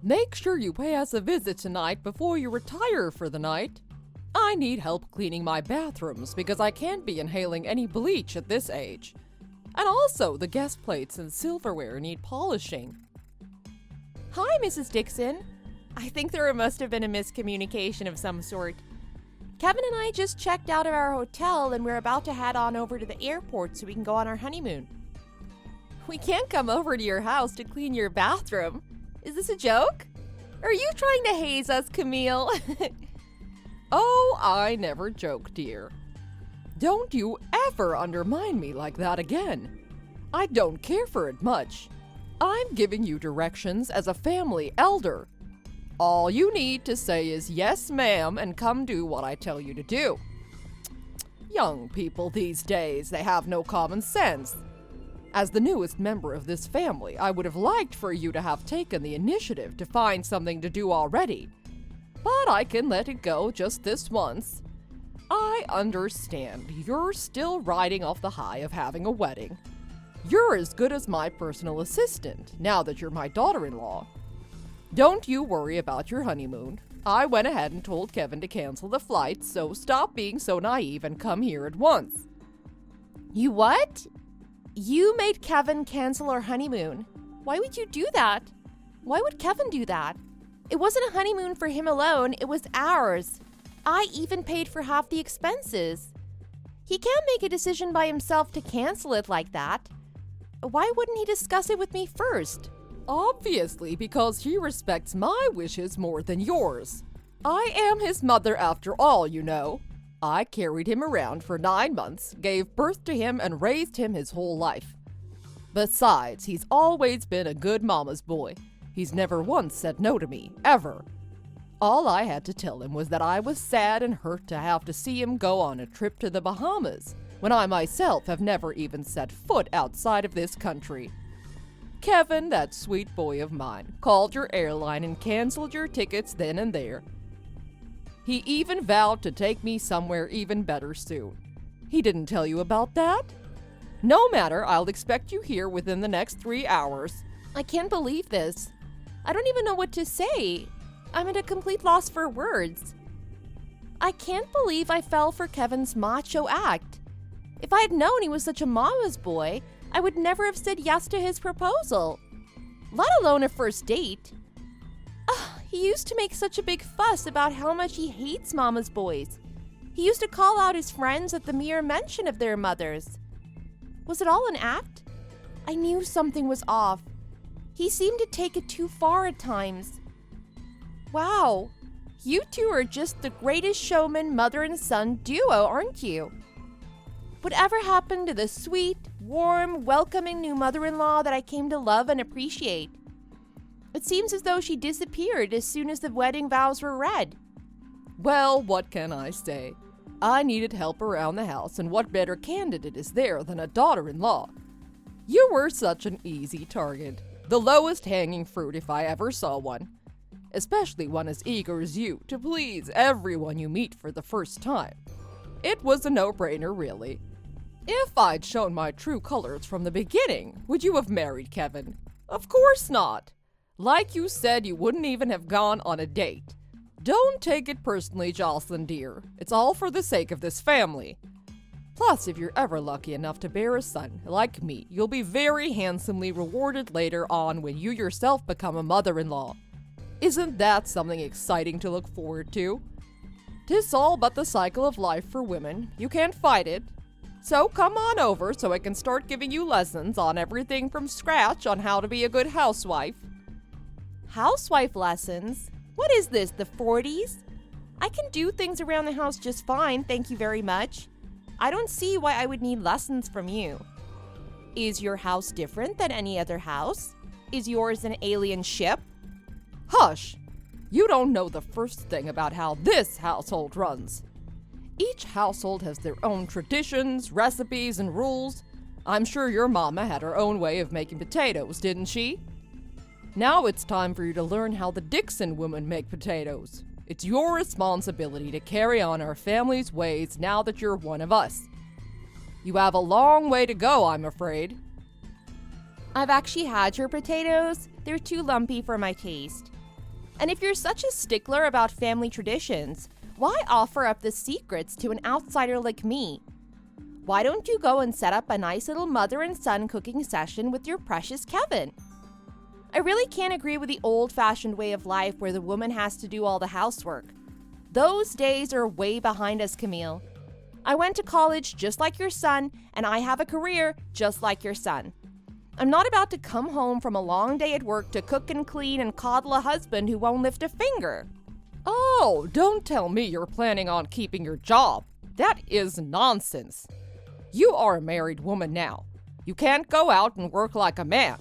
Make sure you pay us a visit tonight before you retire for the night. I need help cleaning my bathrooms because I can't be inhaling any bleach at this age. And also, the guest plates and silverware need polishing. Hi, Mrs. Dixon. I think there must have been a miscommunication of some sort. Kevin and I just checked out of our hotel and we're about to head on over to the airport so we can go on our honeymoon. We can't come over to your house to clean your bathroom. Is this a joke? Are you trying to haze us, Camille? Oh, I never joke, dear. Don't you ever undermine me like that again. I don't care for it much. I'm giving you directions as a family elder. All you need to say is yes, ma'am, and come do what I tell you to do. Young people these days, they have no common sense. As the newest member of this family, I would have liked for you to have taken the initiative to find something to do already. But I can let it go just this once. I understand you're still riding off the high of having a wedding. You're as good as my personal assistant, now that you're my daughter-in-law. Don't you worry about your honeymoon. I went ahead and told Kevin to cancel the flight, so stop being so naive and come here at once. You what? You made Kevin cancel our honeymoon. Why would you do that? Why would Kevin do that? It wasn't a honeymoon for him alone, it was ours. I even paid for half the expenses. He can't make a decision by himself to cancel it like that. Why wouldn't he discuss it with me first? Obviously, because he respects my wishes more than yours. I am his mother after all, you know. I carried him around for 9 months, gave birth to him, and raised him his whole life. Besides, he's always been a good mama's boy. He's never once said no to me, ever. All I had to tell him was that I was sad and hurt to have to see him go on a trip to the Bahamas, when I myself have never even set foot outside of this country. Kevin, that sweet boy of mine, called your airline and canceled your tickets then and there. He even vowed to take me somewhere even better soon. He didn't tell you about that? No matter, I'll expect you here within the next 3 hours. I can't believe this. I don't even know what to say. I'm at a complete loss for words. I can't believe I fell for Kevin's macho act. If I had known he was such a mama's boy, I would never have said yes to his proposal, let alone a first date. He used to make such a big fuss about how much he hates mama's boys. He used to call out his friends at the mere mention of their mothers. Was it all an act? I knew something was off. He seemed to take it too far at times. Wow, you two are just the greatest showman mother and son duo, aren't you? Whatever happened to the sweet, warm, welcoming new mother-in-law that I came to love and appreciate? It seems as though she disappeared as soon as the wedding vows were read. Well, what can I say? I needed help around the house, and what better candidate is there than a daughter-in-law? You were such an easy target, the lowest hanging fruit if I ever saw one. Especially one as eager as you to please everyone you meet for the first time. It was a no-brainer, really. If I'd shown my true colors from the beginning, would you have married Kevin? Of course not. Like you said, you wouldn't even have gone on a date. Don't take it personally, Jocelyn dear. It's all for the sake of this family. Plus, if you're ever lucky enough to bear a son, like me, you'll be very handsomely rewarded later on when you yourself become a mother-in-law. Isn't that something exciting to look forward to? 'Tis all but the cycle of life for women. You can't fight it. So come on over so I can start giving you lessons on everything from scratch on how to be a good housewife. Housewife lessons? What is this, the 40s? I can do things around the house just fine, thank you very much. I don't see why I would need lessons from you. Is your house different than any other house? Is yours an alien ship? Hush! You don't know the first thing about how this household runs. Each household has their own traditions, recipes, and rules. I'm sure your mama had her own way of making potatoes, didn't she? Now it's time for you to learn how the Dixon women make potatoes. It's your responsibility to carry on our family's ways now that you're one of us. You have a long way to go, I'm afraid. I've actually had your potatoes. They're too lumpy for my taste. And if you're such a stickler about family traditions, why offer up the secrets to an outsider like me? Why don't you go and set up a nice little mother and son cooking session with your precious Kevin? I really can't agree with the old-fashioned way of life where the woman has to do all the housework. Those days are way behind us, Camille. I went to college just like your son, and I have a career just like your son. I'm not about to come home from a long day at work to cook and clean and coddle a husband who won't lift a finger. Oh, don't tell me you're planning on keeping your job. That is nonsense. You are a married woman now. You can't go out and work like a man.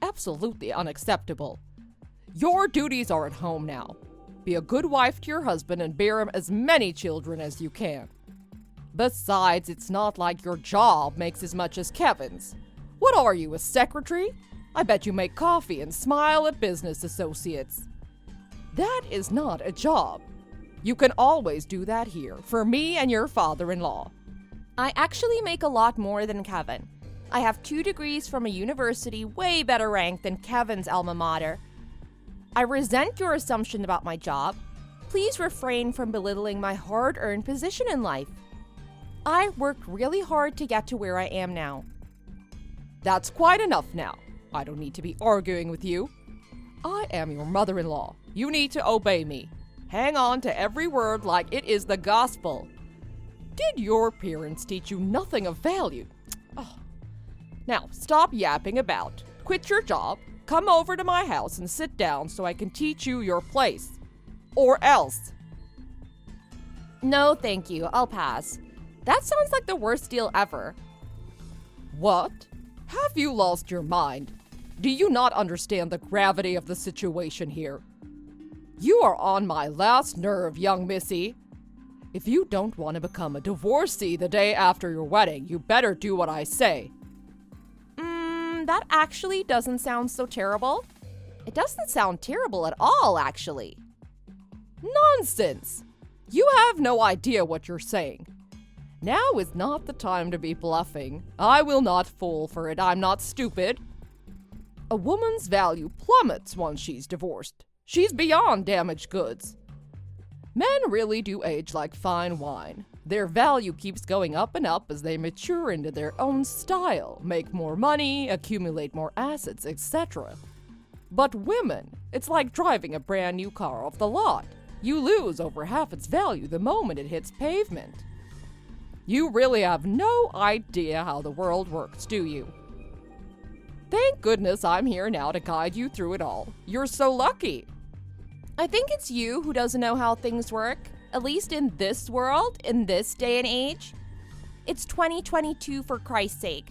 Absolutely unacceptable. Your duties are at home now. Be a good wife to your husband and bear him as many children as you can. Besides, it's not like your job makes as much as Kevin's. What are you, a secretary? I bet you make coffee and smile at business associates. That is not a job. You can always do that here, for me and your father-in-law. I actually make a lot more than Kevin. I have 2 degrees from a university way better ranked than Kevin's alma mater. I resent your assumption about my job. Please refrain from belittling my hard-earned position in life. I worked really hard to get to where I am now. That's quite enough now. I don't need to be arguing with you. I am your mother-in-law. You need to obey me. Hang on to every word like it is the gospel. Did your parents teach you nothing of value? Oh. Now, stop yapping about. Quit your job, come over to my house and sit down so I can teach you your place. Or else. No, thank you. I'll pass. That sounds like the worst deal ever. What? Have you lost your mind? Do you not understand the gravity of the situation here? You are on my last nerve, young missy. If you don't want to become a divorcee the day after your wedding, you better do what I say. That actually doesn't sound so terrible. It doesn't sound terrible at all, actually. Nonsense! You have no idea what you're saying. Now is not the time to be bluffing. I will not fall for it. I'm not stupid. A woman's value plummets once she's divorced. She's beyond damaged goods. Men really do age like fine wine. Their value keeps going up and up as they mature into their own style, make more money, accumulate more assets, etc. But women, it's like driving a brand new car off the lot. You lose over half its value the moment it hits pavement. You really have no idea how the world works, do you? Thank goodness I'm here now to guide you through it all. You're so lucky. I think it's you who doesn't know how things work, at least in this world, in this day and age. It's 2022 for Christ's sake.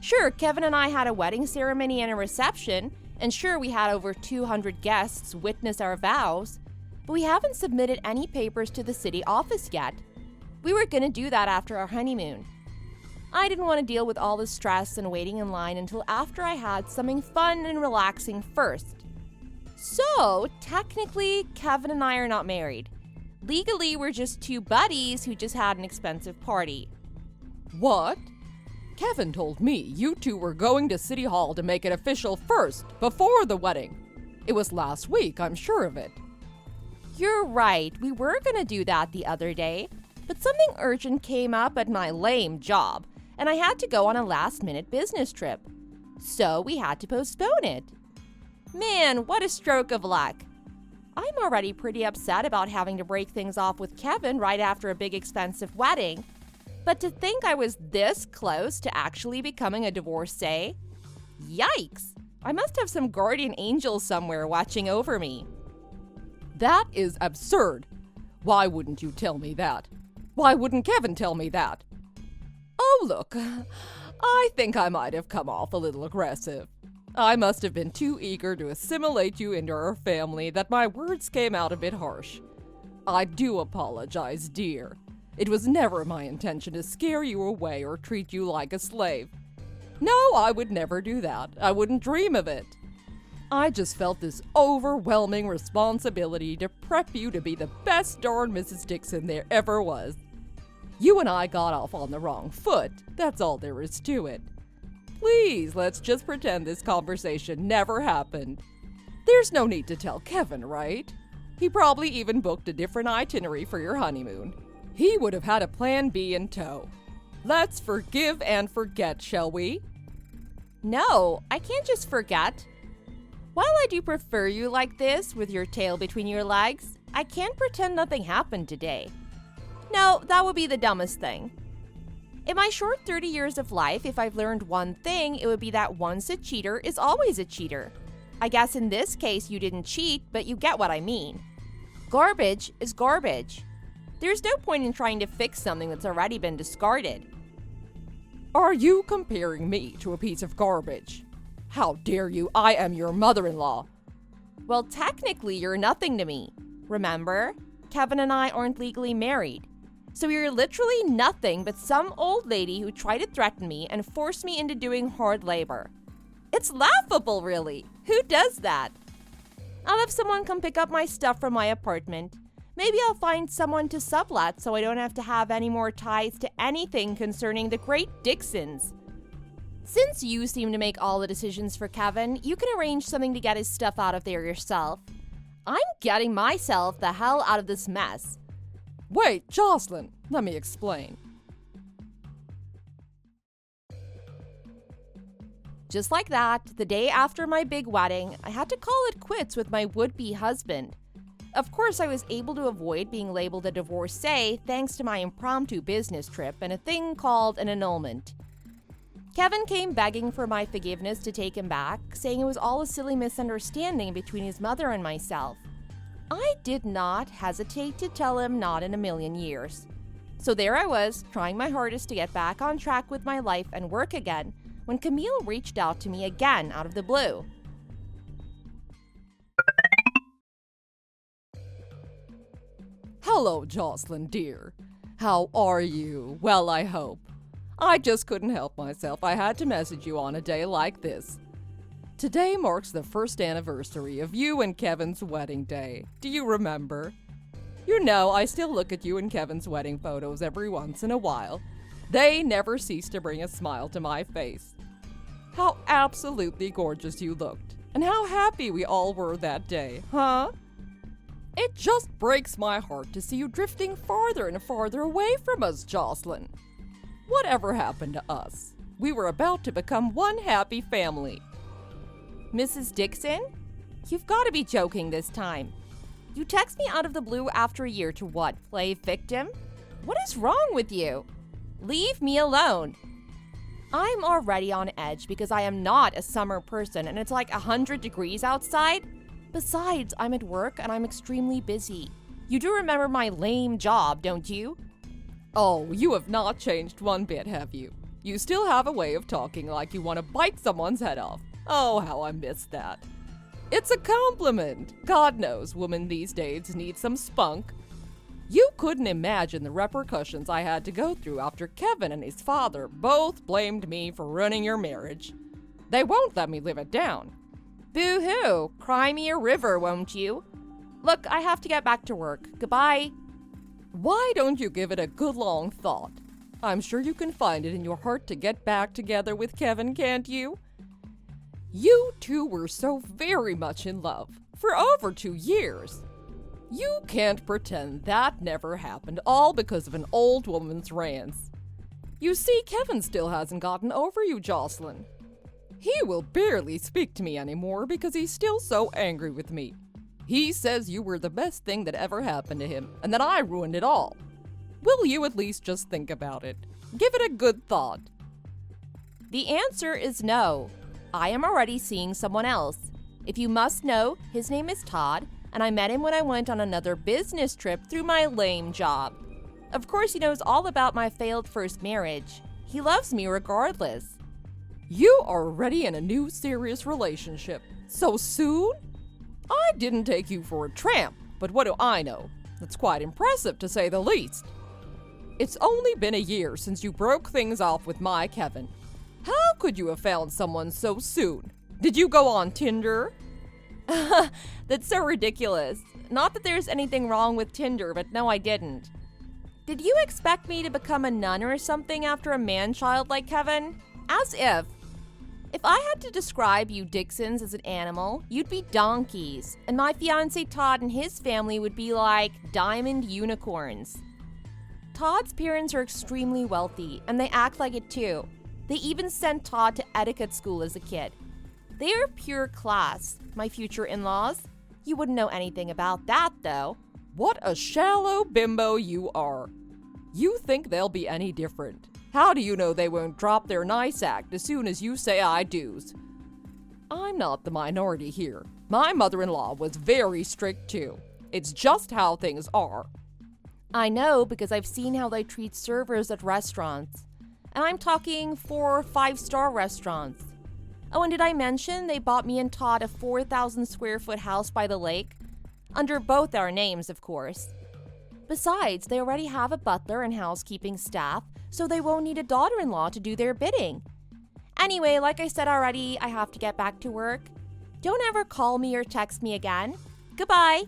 Sure, Kevin and I had a wedding ceremony and a reception, and sure, we had over 200 guests witness our vows, but we haven't submitted any papers to the city office yet. We were gonna do that after our honeymoon. I didn't want to deal with all the stress and waiting in line until after I had something fun and relaxing first. So, technically, Kevin and I are not married. Legally, we're just 2 buddies who just had an expensive party. What? Kevin told me you 2 were going to City Hall to make it official first, before the wedding. It was last week, I'm sure of it. You're right, we were gonna do that the other day, but something urgent came up at my lame job, and I had to go on a last-minute business trip. So we had to postpone it. Man, what a stroke of luck. I'm already pretty upset about having to break things off with Kevin right after a big expensive wedding. But to think I was this close to actually becoming a divorcee? Yikes! I must have some guardian angel somewhere watching over me. That is absurd. Why wouldn't you tell me that? Why wouldn't Kevin tell me that? Oh, look, I think I might have come off a little aggressive. I must have been too eager to assimilate you into our family that my words came out a bit harsh. I do apologize, dear. It was never my intention to scare you away or treat you like a slave. No, I would never do that. I wouldn't dream of it. I just felt this overwhelming responsibility to prep you to be the best darn Mrs. Dixon there ever was. You and I got off on the wrong foot. That's all there is to it. Please, let's just pretend this conversation never happened. There's no need to tell Kevin, right? He probably even booked a different itinerary for your honeymoon. He would have had a plan B in tow. Let's forgive and forget, shall we? No, I can't just forget. While I do prefer you like this, with your tail between your legs, I can't pretend nothing happened today. No, that would be the dumbest thing. In my short 30 years of life, if I've learned one thing, it would be that once a cheater is always a cheater. I guess in this case you didn't cheat, but you get what I mean. Garbage is garbage. There's no point in trying to fix something that's already been discarded. Are you comparing me to a piece of garbage? How dare you? I am your mother-in-law. Well, technically, you're nothing to me. Remember? Kevin and I aren't legally married. So you're literally nothing but some old lady who tried to threaten me and force me into doing hard labor. It's laughable, really. Who does that? I'll have someone come pick up my stuff from my apartment. Maybe I'll find someone to sublet so I don't have to have any more ties to anything concerning the great Dixons. Since you seem to make all the decisions for Kevin, you can arrange something to get his stuff out of there yourself. I'm getting myself the hell out of this mess. Wait, Jocelyn, let me explain. Just like that, the day after my big wedding, I had to call it quits with my would-be husband. Of course, I was able to avoid being labeled a divorcee thanks to my impromptu business trip and a thing called an annulment. Kevin came begging for my forgiveness to take him back, saying it was all a silly misunderstanding between his mother and myself. I did not hesitate to tell him not in a million years. So there I was, trying my hardest to get back on track with my life and work again, when Camille reached out to me again out of the blue. Hello, Jocelyn, dear. How are you? Well, I hope. I just couldn't help myself. I had to message you on a day like this. Today marks the first anniversary of you and Kevin's wedding day. Do you remember? You know, I still look at you and Kevin's wedding photos every once in a while. They never cease to bring a smile to my face. How absolutely gorgeous you looked, and how happy we all were that day, huh? It just breaks my heart to see you drifting farther and farther away from us, Jocelyn. Whatever happened to us? We were about to become one happy family. Mrs. Dixon? You've got to be joking this time. You text me out of the blue after a year to what, play victim? What is wrong with you? Leave me alone. I'm already on edge because I am not a summer person and it's like 100 degrees outside. Besides, I'm at work and I'm extremely busy. You do remember my lame job, don't you? Oh, you have not changed one bit, have you? You still have a way of talking like you want to bite someone's head off. Oh, how I miss that. It's a compliment. God knows women these days need some spunk. You couldn't imagine the repercussions I had to go through after Kevin and his father both blamed me for ruining your marriage. They won't let me live it down. Boo-hoo! Cry me a river, won't you? Look, I have to get back to work. Goodbye. Why don't you give it a good long thought? I'm sure you can find it in your heart to get back together with Kevin, can't you? You two were so very much in love for over 2 years. You can't pretend that never happened, all because of an old woman's rants. You see, Kevin still hasn't gotten over you, Jocelyn. He will barely speak to me anymore because he's still so angry with me. He says you were the best thing that ever happened to him, and that I ruined it all. Will you at least just think about it? Give it a good thought. The answer is no. I am already seeing someone else. If you must know, his name is Todd, and I met him when I went on another business trip through my lame job. Of course, he knows all about my failed first marriage. He loves me regardless. You are already in a new serious relationship. So soon? I didn't take you for a tramp, but what do I know? That's quite impressive, to say the least. It's only been a year since you broke things off with my Kevin. How could you have found someone so soon? Did you go on Tinder? That's so ridiculous. Not that there's anything wrong with Tinder, but no, I didn't. Did you expect me to become a nun or something after a man-child like Kevin? As if. If I had to describe you Dixons as an animal, you'd be donkeys, and my fiancé Todd and his family would be like diamond unicorns. Todd's parents are extremely wealthy, and they act like it too. They even sent Todd to etiquette school as a kid. They are pure class, my future in-laws. You wouldn't know anything about that, though. What a shallow bimbo you are. You think they'll be any different. How do you know they won't drop their nice act as soon as you say I do's? I'm not the minority here. My mother-in-law was very strict too. It's just how things are. I know because I've seen how they treat servers at restaurants. And I'm talking 4 or 5-star restaurants. Oh, and did I mention they bought me and Todd a 4,000 square foot house by the lake? Under both our names, of course. Besides, they already have a butler and housekeeping staff, so they won't need a daughter-in-law to do their bidding. Anyway, like I said already, I have to get back to work. Don't ever call me or text me again. Goodbye.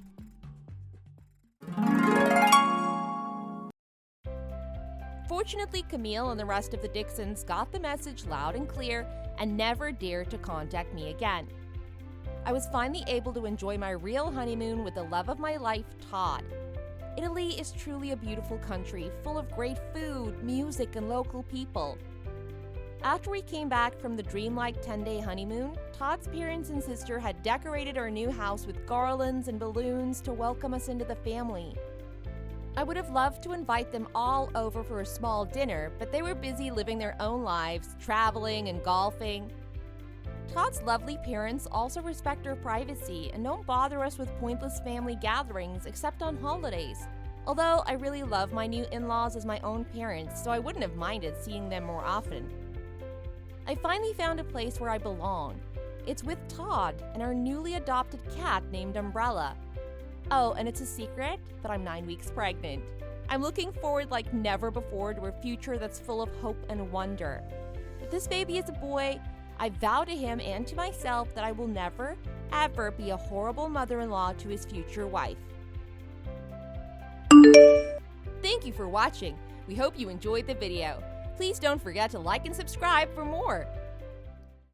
Fortunately, Camille and the rest of the Dixons got the message loud and clear and never dared to contact me again. I was finally able to enjoy my real honeymoon with the love of my life, Todd. Italy is truly a beautiful country, full of great food, music, and local people. After we came back from the dreamlike 10-day honeymoon, Todd's parents and sister had decorated our new house with garlands and balloons to welcome us into the family. I would have loved to invite them all over for a small dinner, but they were busy living their own lives, traveling and golfing. Todd's lovely parents also respect our privacy and don't bother us with pointless family gatherings except on holidays. Although I really love my new in-laws as my own parents, so I wouldn't have minded seeing them more often. I finally found a place where I belong. It's with Todd and our newly adopted cat named Umbrella. Oh, and it's a secret, but I'm 9 weeks pregnant. I'm looking forward like never before to a future that's full of hope and wonder. If this baby is a boy, I vow to him and to myself that I will never, ever be a horrible mother-in-law to his future wife. Thank you for watching. We hope you enjoyed the video. Please don't forget to like and subscribe for more.